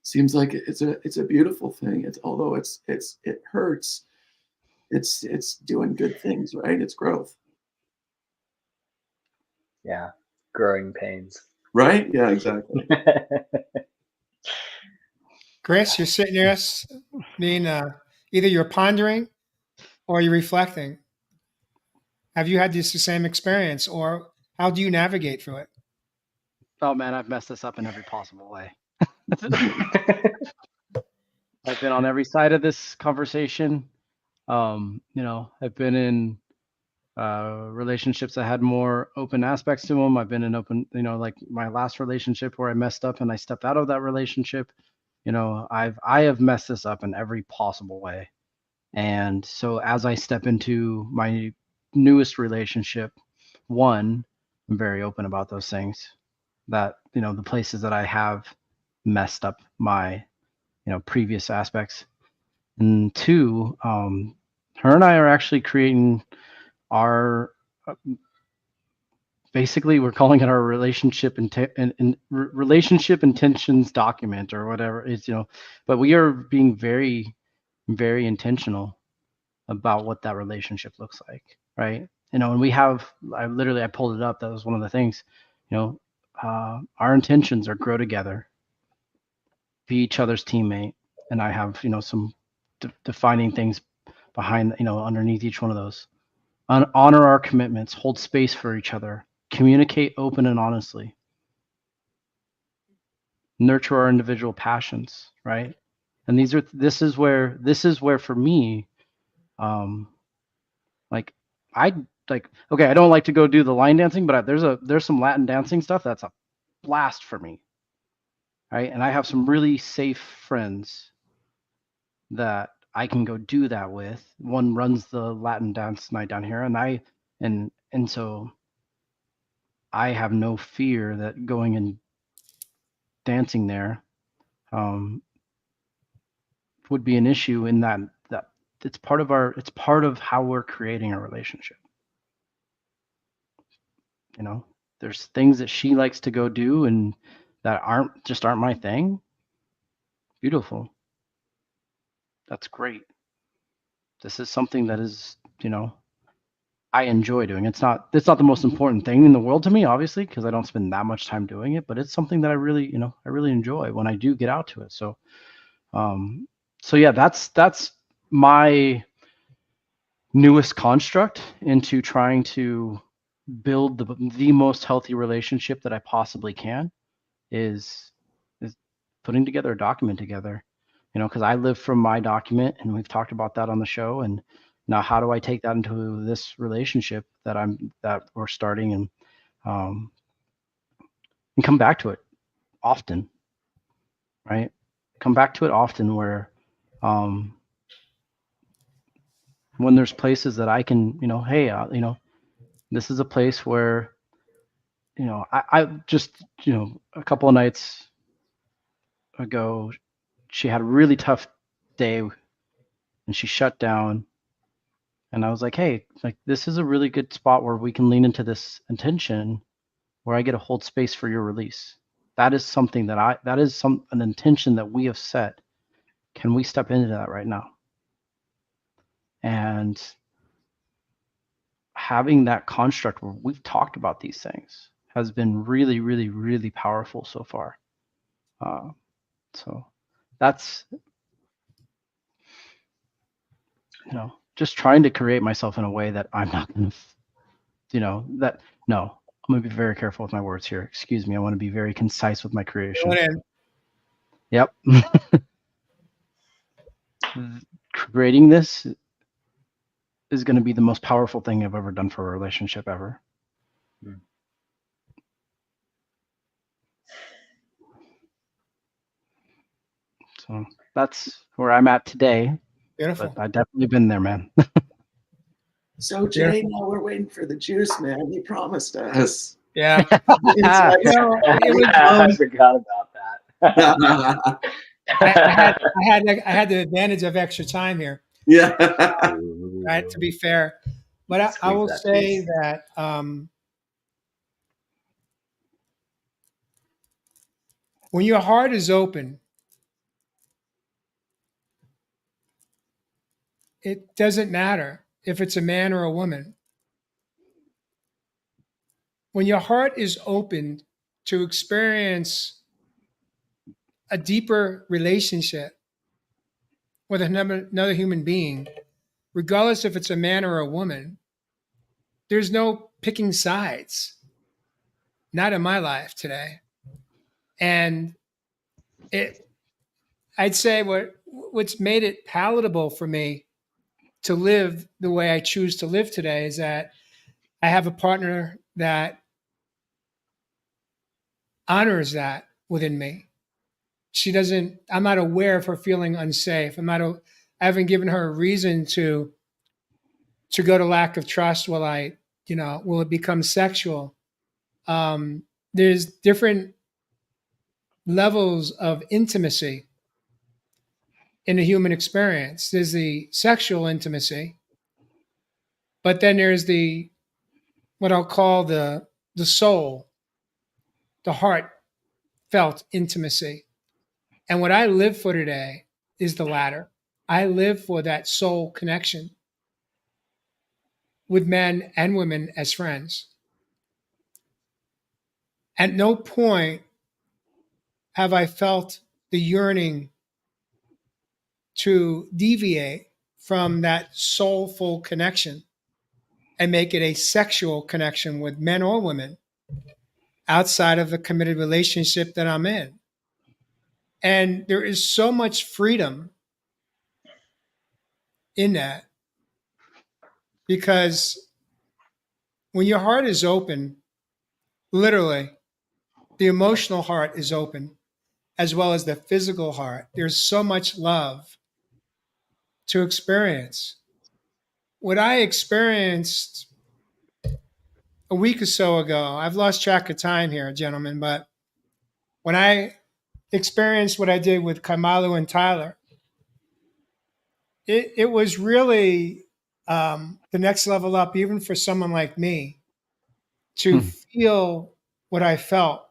seems like it's a beautiful thing. It's, although it hurts, it's doing good things, right? It's growth. Yeah, growing pains. Right? Yeah, exactly. Chris, you're sitting there being either you're pondering or you're reflecting. Have you had this the same experience, or how do you navigate through it? Oh man, I've messed this up in every possible way. I've been on every side of this conversation. You know, I've been in relationships that had more open aspects to them. I've been in open, you know, like my last relationship where I messed up and I stepped out of that relationship. You know, I have messed this up in every possible way. And so as I step into my newest relationship, one, I'm very open about those things, that, you know, the places that I have messed up my, you know, previous aspects. And two, her and I are actually creating our basically we're calling it our relationship relationship intentions document or whatever it's, you know, but we are being very, very intentional about what that relationship looks like, right? You know, and we have, I pulled it up, that was one of the things, you know, our intentions are grow together, be each other's teammate, and I have, you know, some defining things behind, you know, underneath each one of those. Honor our commitments, hold space for each other, communicate open and honestly, nurture our individual passions, right? And this is where for me, like I like, okay, I don't like to go do the line dancing, but there's some Latin dancing stuff that's a blast for me, right? And I have some really safe friends that I can go do that with. One runs the Latin dance night down here, and so I have no fear that going and dancing there would be an issue, in that it's part of how we're creating a relationship. You know, there's things that she likes to go do and that aren't my thing. Beautiful. That's great. This is something that is, you know, I enjoy doing. It's not the most important thing in the world to me, obviously, because I don't spend that much time doing it, but it's something that I really, you know, I really enjoy when I do get out to it. So yeah, that's my newest construct into trying to build the most healthy relationship that I possibly can, is putting together a document together, you know, because I live from my document, and we've talked about that on the show. And now how do I take that into this relationship that we're starting, and come back to it often, right? Come back to it often, where when there's places that I can, you know, hey, you know, this is a place where, you know, I just, you know, a couple of nights ago, she had a really tough day and she shut down. And I was like, hey, like, this is a really good spot where we can lean into this intention, where I get to hold space for your release. That is something that is an intention that we have set. Can we step into that right now? And having that construct where we've talked about these things has been really, really, really powerful so far. So that's, just trying to create myself in a way that I'm not going to, I'm going to be very careful with my words here. Excuse me. I want to be very concise with my creation. Yep. Creating this is going to be the most powerful thing I've ever done for a relationship ever. So that's where I'm at today. Beautiful. But I've definitely been there, man. So Jay, now we're waiting for the juice, man. You promised us. Yeah. I forgot about that. I had the advantage of extra time here. Yeah. Right, to be fair. But I will say that when your heart is open, it doesn't matter if it's a man or a woman. When your heart is open to experience a deeper relationship with another human being, regardless if it's a man or a woman, there's no picking sides. Not in my life today. And I'd say what's made it palatable for me to live the way I choose to live today is that I have a partner that honors that within me. I'm not aware of her feeling unsafe. I haven't given her a reason to go to lack of trust. Will it become sexual? There's different levels of intimacy in the human experience. There's the sexual intimacy, but then there's what I'll call the soul, the heartfelt intimacy. And what I live for today is the latter. I live for that soul connection with men and women as friends. At no point have I felt the yearning to deviate from that soulful connection and make it a sexual connection with men or women outside of the committed relationship that I'm in. And there is so much freedom in that, because when your heart is open, literally, the emotional heart is open as well as the physical heart. There's so much love to experience. What I experienced a week or so ago, I've lost track of time here, gentlemen, but when I experienced what I did with Kaimalu and Tyler, it was really the next level up, even for someone like me, to feel what I felt.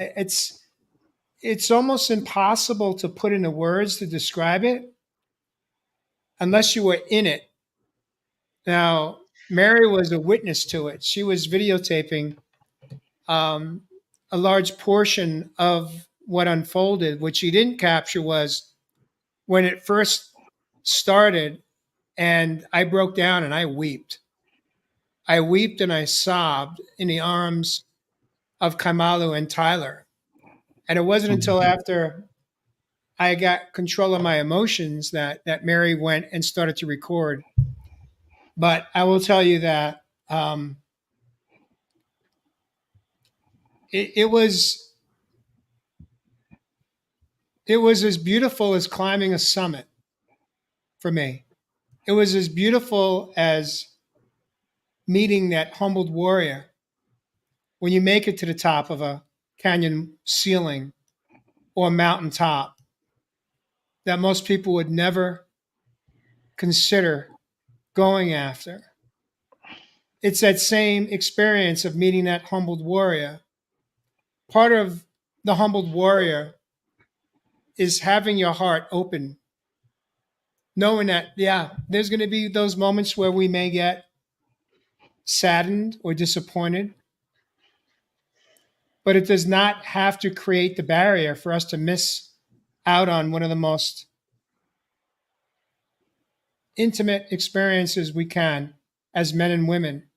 It's almost impossible to put into words to describe it unless you were in it. Now, Mary was a witness to it. She was videotaping a large portion of what unfolded. What she didn't capture was when it first started, and I broke down and I wept. I wept and I sobbed in the arms of Kaimalu and Tyler. And it wasn't until after I got control of my emotions that Mary went and started to record. But I will tell you that it was as beautiful as climbing a summit for me. It was as beautiful as meeting that humbled warrior when you make it to the top of a canyon ceiling or a mountaintop that most people would never consider going after. It's that same experience of meeting that humbled warrior. Part of the humbled warrior is having your heart open, knowing that, yeah, there's going to be those moments where we may get saddened or disappointed. but it does not have to create the barrier for us to miss out on one of the most intimate experiences we can as men and women,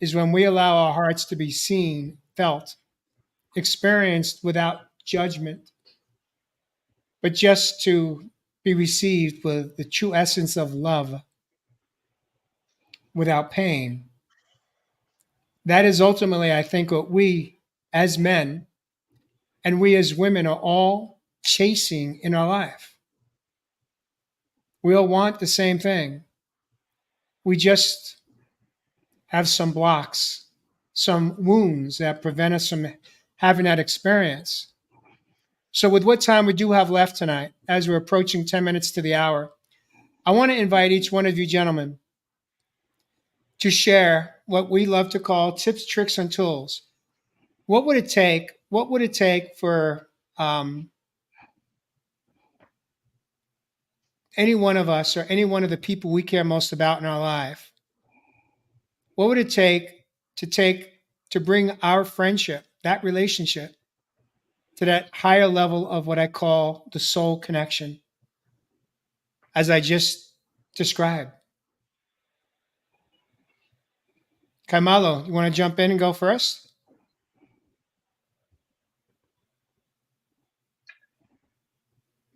is when we allow our hearts to be seen, felt, experienced without judgment, but just to be received with the true essence of love without pain. That is ultimately, I think, what we as men and we as women are all chasing in our life. We all want the same thing. We just have some blocks, some wounds that prevent us from having that experience. So, with what time we do have left tonight, as we're approaching 10 minutes to the hour, I want to invite each one of you gentlemen to share what we love to call tips, tricks, and tools. What would it take? What would it take for any one of us or any one of the people we care most about in our life? What would it take to bring our friendship, that relationship, to that higher level of what I call the soul connection, as I just described? Kaimalo, you want to jump in and go first?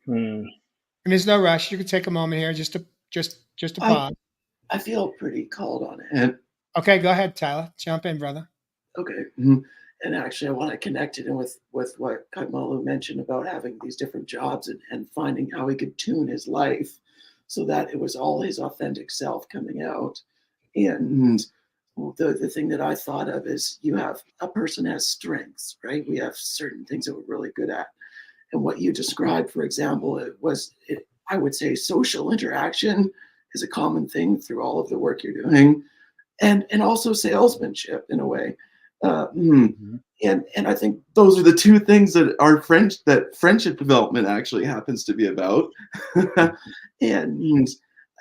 Hmm. And there's no rush. You can take a moment here just to pause. I feel pretty called on it. Okay, go ahead, Tyler. Jump in, brother. Okay. And actually, I want to connect it in with what Kaimalo mentioned about having these different jobs and finding how he could tune his life so that it was all his authentic self coming out. And the thing that I thought of is a person has strengths, right? We have certain things that we're really good at. And what you described, for example, I would say social interaction is a common thing through all of the work you're doing, and also salesmanship in a way. And I think those are the two things that friendship development actually happens to be about. And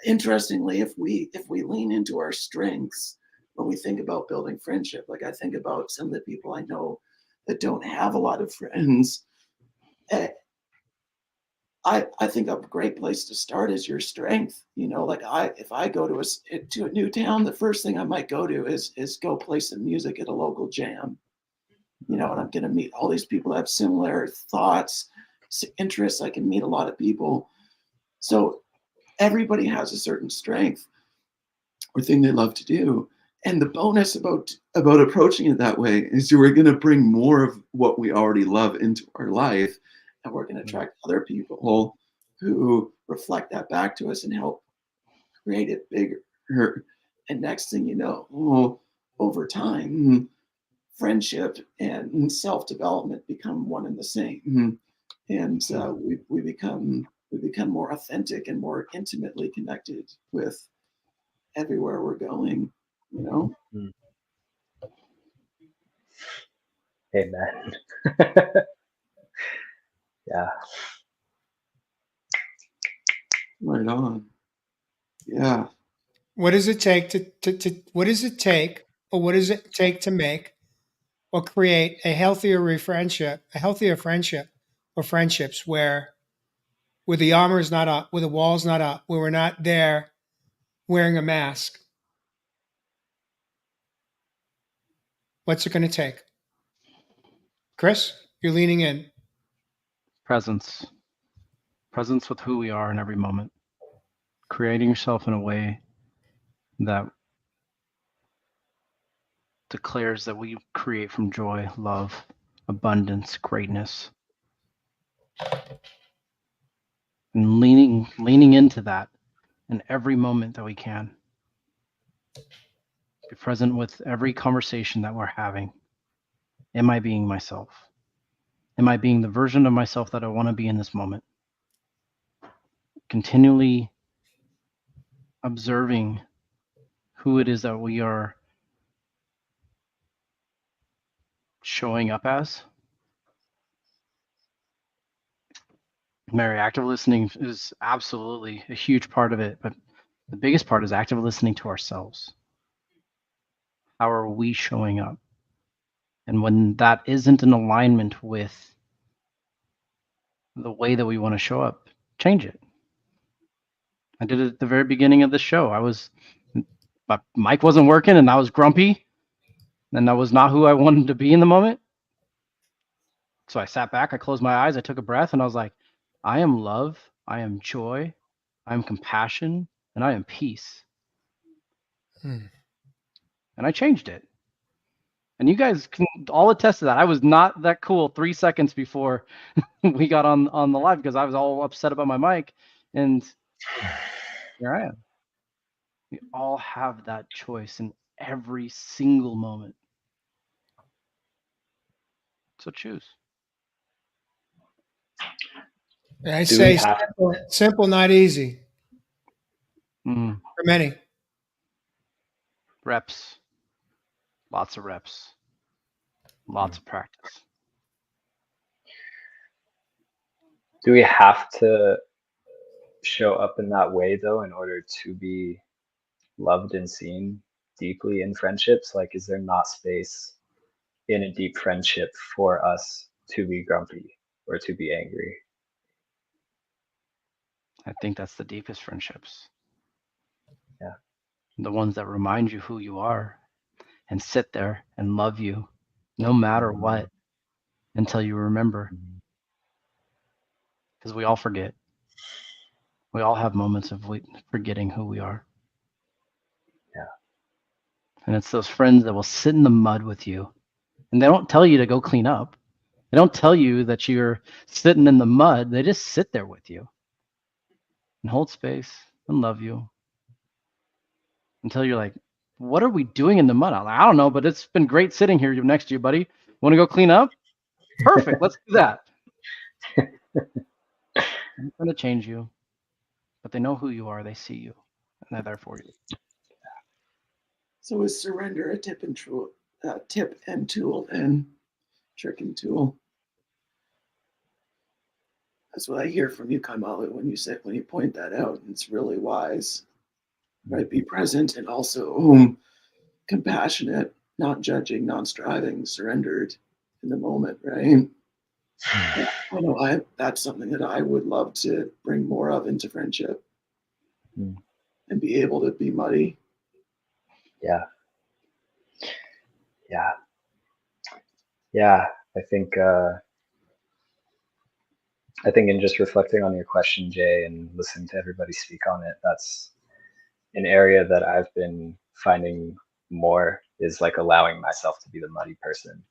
interestingly, if we lean into our strengths when we think about building friendship, like I think about some of the people I know that don't have a lot of friends. I think a great place to start is your strength. Like if I go to a new town, the first thing I might go to is go play some music at a local jam. And I'm going to meet all these people that have similar thoughts, interests. I can meet a lot of people. So everybody has a certain strength or thing they love to do. And the bonus about approaching it that way is we're going to bring more of what we already love into our life. And we're going to attract other people who reflect that back to us and help create it bigger. And next thing you know, over time, friendship and self-development become one and the same. And we become more authentic and more intimately connected with everywhere we're going. Amen. Yeah. Right on. Yeah. What does it take what does it take, or what does it take to make or create a healthier friendship or friendships where the armor is not up, where the wall's not up, where we're not there wearing a mask? What's it going to take? Chris, you're leaning in. Presence with who we are in every moment, creating yourself in a way that declares that we create from joy, love, abundance, greatness, and leaning into that in every moment that we can. Be present with every conversation that we're having. Am I being myself? Am I being the version of myself that I want to be in this moment? Continually observing who it is that we are showing up as. Mary, active listening is absolutely a huge part of it, but the biggest part is active listening to ourselves. How are we showing up? And when that isn't in alignment with the way that we want to show up, change it. I did it at the very beginning of the show. My mic wasn't working and I was grumpy and that was not who I wanted to be in the moment. So I sat back, I closed my eyes, I took a breath, and I was like, I am love, I am joy, I am compassion, and I am peace. And I changed it. And you guys can all attest to that. I was not that cool 3 seconds before we got on the live because I was all upset about my mic. And here I am. We all have that choice in every single moment. So choose. I Do we say have simple, not easy Mm, for many. reps. Lots of reps. Lots of practice. do we have to show up in that way though in order to be loved and seen deeply in friendships? Like, is there not space in a deep friendship for us to be grumpy or to be angry? I think that's the deepest friendships. Yeah. The ones that remind you who you are and sit there and love you no matter what until you remember. Because we all forget. We all have moments of forgetting who we are. Yeah. And it's those friends that will sit in the mud with you. And they don't tell you to go clean up. They don't tell you that you're sitting in the mud. They just sit there with you and hold space and love you until you're like, what are we doing in the mud? I'm like, I don't know, but it's been great sitting here next to you, buddy. Want to go clean up? Perfect. Let's do that. I'm trying to change you, but they know who you are. They see you, and they're there for you. So is surrender a tip and tool and trick and tool? That's what I hear from you, Kaimalu, when you point that out. And it's really wise, right? Be present and also compassionate, not judging, not striving, surrendered in the moment, right? I know that's something that I would love to bring more of into friendship and be able to be muddy. Yeah. Yeah. Yeah. I think in just reflecting on your question, Jay, and listening to everybody speak on it, that's an area that I've been finding more is like allowing myself to be the muddy person.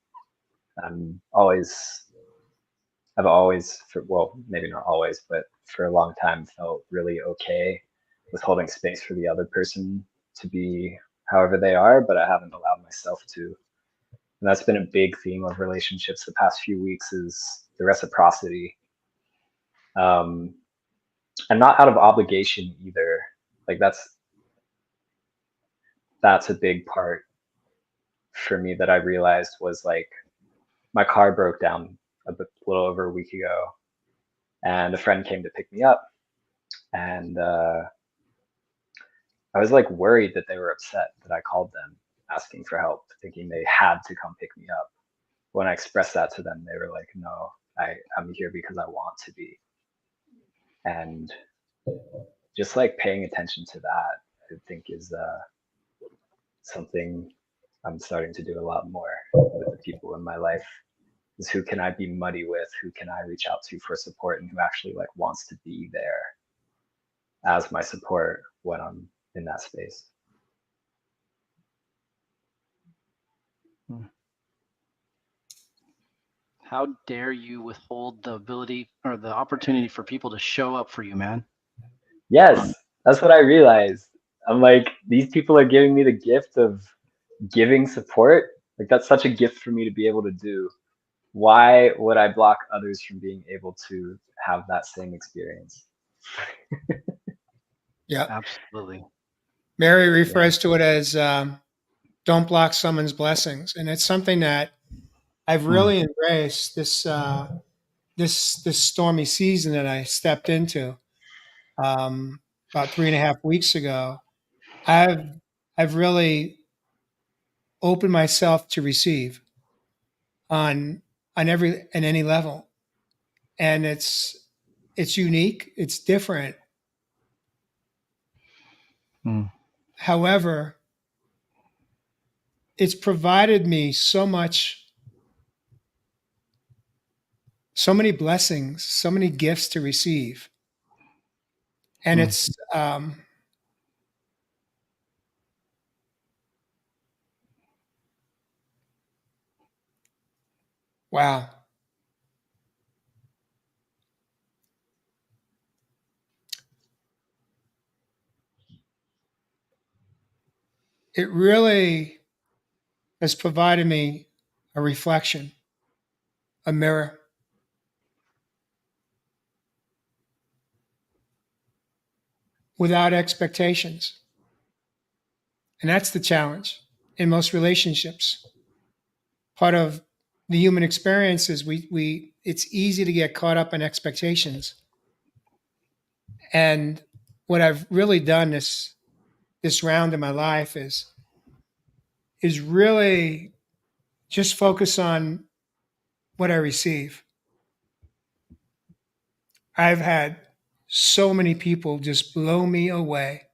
I've always, well, maybe not always, but for a long time felt really okay with holding space for the other person to be however they are, but I haven't allowed myself to. And that's been a big theme of relationships the past few weeks is the reciprocity. And not out of obligation either. Like that's a big part for me that I realized was like my car broke down a little over a week ago, and a friend came to pick me up, and I was like worried that they were upset that I called them asking for help, thinking they had to come pick me up. When I expressed that to them, they were like, "No, I'm here because I want to be." And just like paying attention to that, I think is something I'm starting to do a lot more with the people in my life. Is who can I be muddy with? Who can I reach out to for support, and who actually like wants to be there as my support when I'm in that space. How dare you withhold the ability or the opportunity for people to show up for you, man? Yes, that's what I realized. I'm like, these people are giving me the gift of giving support. Like that's such a gift for me to be able to do. Why would I block others from being able to have that same experience? Yeah. Absolutely. Mary refers to it as don't block someone's blessings. And it's something that I've really embraced this stormy season that I stepped into about 3.5 weeks ago. I've really opened myself to receive. on any level, and it's unique, it's different. Mm. However, it's provided me so many blessings, so many gifts to receive, and Mm. it's wow. It really has provided me a reflection, a mirror, without expectations. And that's the challenge in most relationships. Part of the human experience is we it's easy to get caught up in expectations. And what I've really done this round in my life is really just focus on what I receive. I've had so many people just blow me away.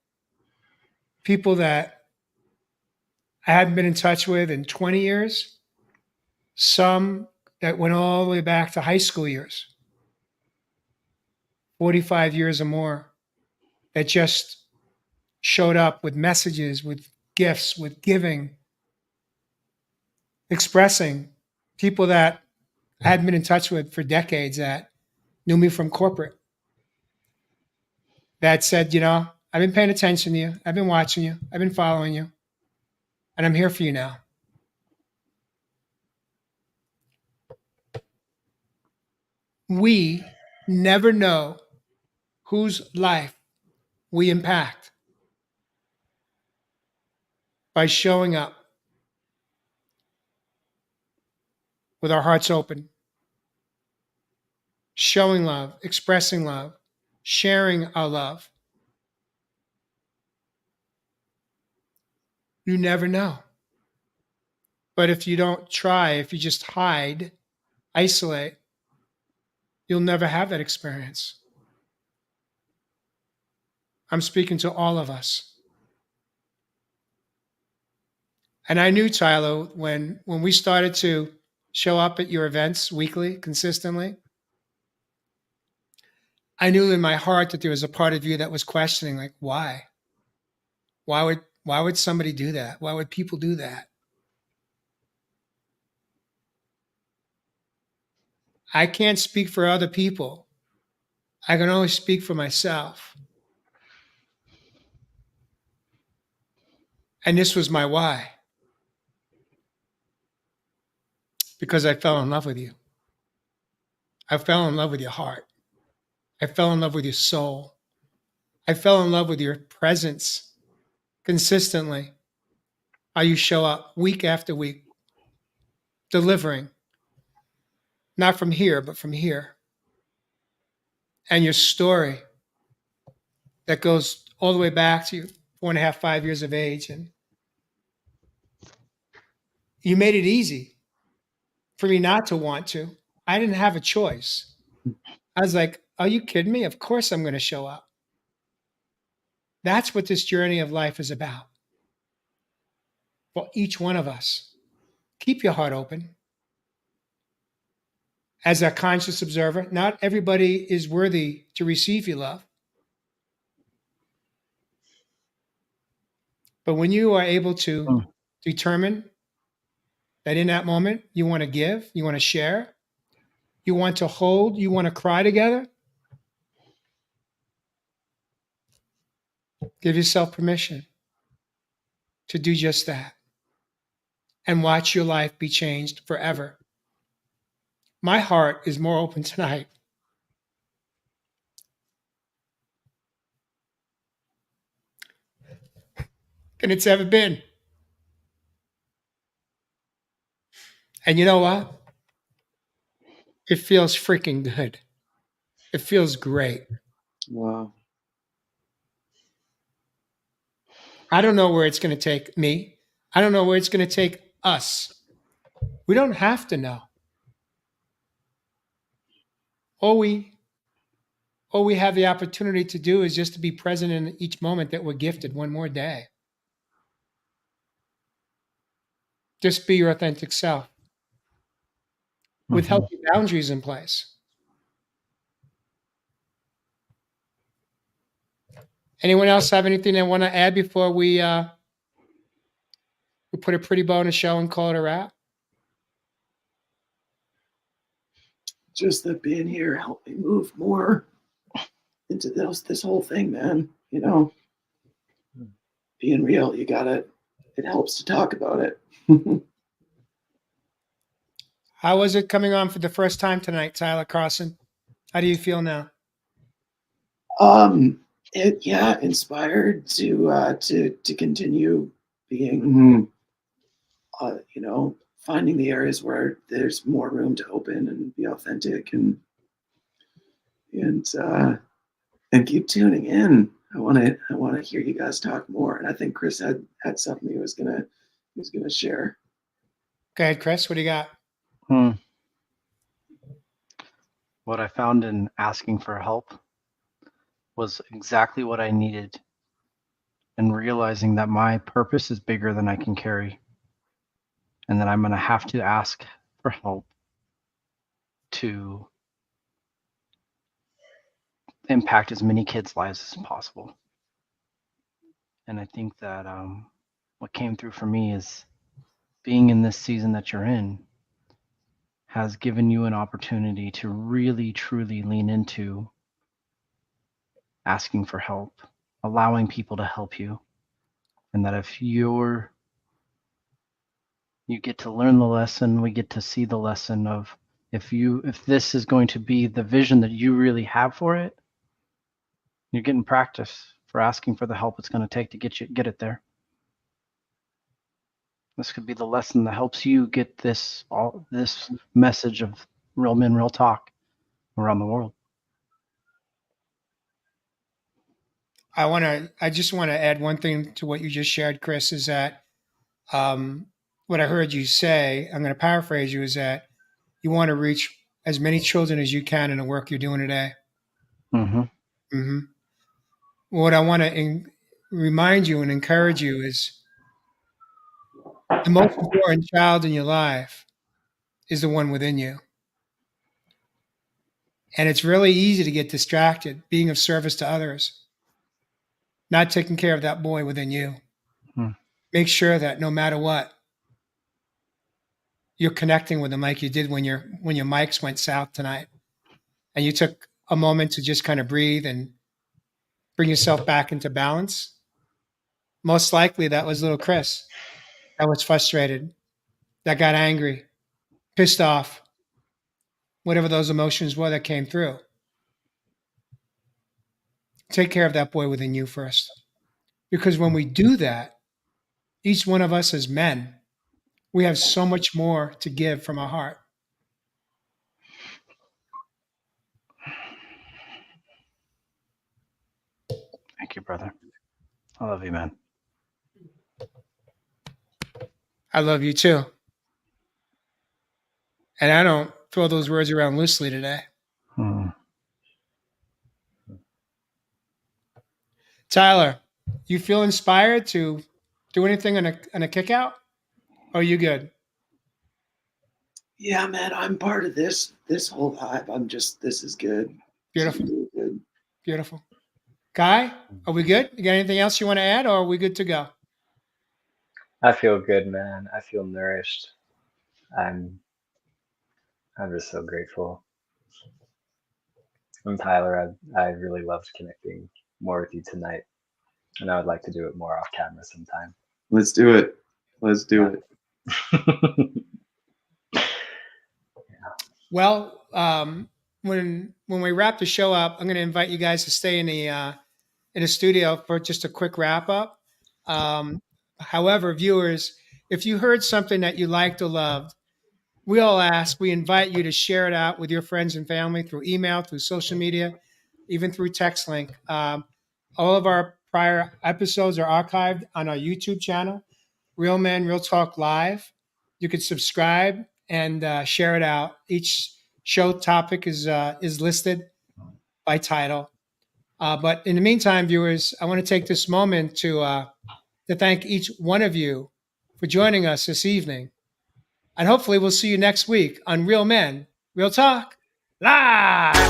People that I hadn't been in touch with in 20 years, some that went all the way back to high school years, 45 years or more, that just showed up with messages, with gifts, with giving, expressing. People that I hadn't been in touch with for decades that knew me from corporate, that said, I've been paying attention to you. I've been watching you. I've been following you. And I'm here for you now. We never know whose life we impact by showing up with our hearts open, showing love, expressing love, sharing our love. You never know. But if you don't try, if you just hide, isolate, you'll never have that experience. I'm speaking to all of us. And I knew, Tyler, when we started to show up at your events weekly, consistently, I knew in my heart that there was a part of you that was questioning, like, why? Why would somebody do that? Why would people do that? I can't speak for other people. I can only speak for myself. And this was my why. Because I fell in love with you. I fell in love with your heart. I fell in love with your soul. I fell in love with your presence consistently. How you show up week after week, delivering, not from here, but from here. And your story that goes all the way back to 4.5, 5 years of age. And you made it easy for me not to want to. I didn't have a choice. I was like, are you kidding me? Of course I'm going to show up. That's what this journey of life is about. For each one of us, keep your heart open. As a conscious observer, not everybody is worthy to receive your love. But when you are able to determine that in that moment you want to give, you want to share, you want to hold, you want to cry together, give yourself permission to do just that and watch your life be changed forever. My heart is more open tonight than it's ever been. And you know what? It feels freaking good. It feels great. Wow. I don't know where it's going to take me. I don't know where it's going to take us. We don't have to know. All we have the opportunity to do is just to be present in each moment that we're gifted one more day. Just be your authentic self with Mhm. healthy boundaries in place. Anyone else have anything they want to add before we put a pretty bow on the show and call it a wrap? Just that being here helped me move more into this whole thing, man. You know, being real, it helps to talk about it. How was it coming on for the first time tonight, Tyler Carson? How do you feel now? Inspired to continue being, finding the areas where there's more room to open and be authentic and keep tuning in. I want to hear you guys talk more. And I think Chris had something he was gonna share. Go ahead, Chris. What do you got? What I found in asking for help was exactly what I needed, and realizing that my purpose is bigger than I can carry, and that I'm going to have to ask for help to impact as many kids' lives as possible. And I think that what came through for me is being in this season that you're in has given you an opportunity to really, truly lean into asking for help, allowing people to help you. And that if you get to learn the lesson, we get to see the lesson of if this is going to be the vision that you really have for it, you're getting practice for asking for the help it's going to take to get it there. This could be the lesson that helps you get this message of real men, real talk around the world. I just want to add one thing to what you just shared, Chris, is that what I heard you say, I'm going to paraphrase you, is that you want to reach as many children as you can in the work you're doing today. Mm-hmm. Mm-hmm. What I want to remind you and encourage you is the most important child in your life is the one within you. And it's really easy to get distracted being of service to others, not taking care of that boy within you. Mm. Make sure that no matter what, you're connecting with them like you did when your mics went south tonight, and you took a moment to just kind of breathe and bring yourself back into balance. Most likely, that was little Chris that was frustrated, that got angry, pissed off, whatever those emotions were that came through. Take care of that boy within you first, because when we do that, each one of us as men, we have so much more to give from our heart. Thank you, brother. I love you, man. I love you too. And I don't throw those words around loosely today. Mm. Tyler, you feel inspired to do anything on a kick out? Or are you good? Yeah, man, I'm part of this whole vibe. This is good. Beautiful. This is really good. Beautiful. Guy, are we good? You got anything else you want to add, or are we good to go? I feel good, man. I feel nourished. I'm just so grateful. And Tyler, I really loved connecting more with you tonight, and I would like to do it more off camera sometime. Let's do it. Let's do it. Well, when we wrap the show up, I'm going to invite you guys to stay in the studio for just a quick wrap up. However, viewers, if you heard something that you liked or loved, we invite you to share it out with your friends and family through email, through social media, even through text link. All of our prior episodes are archived on our YouTube channel, Real Men, Real Talk Live. You could subscribe and share it out. Each show topic is listed by title. But in the meantime, viewers, I want to take this moment to thank each one of you for joining us this evening. And hopefully we'll see you next week on Real Men, Real Talk, Live.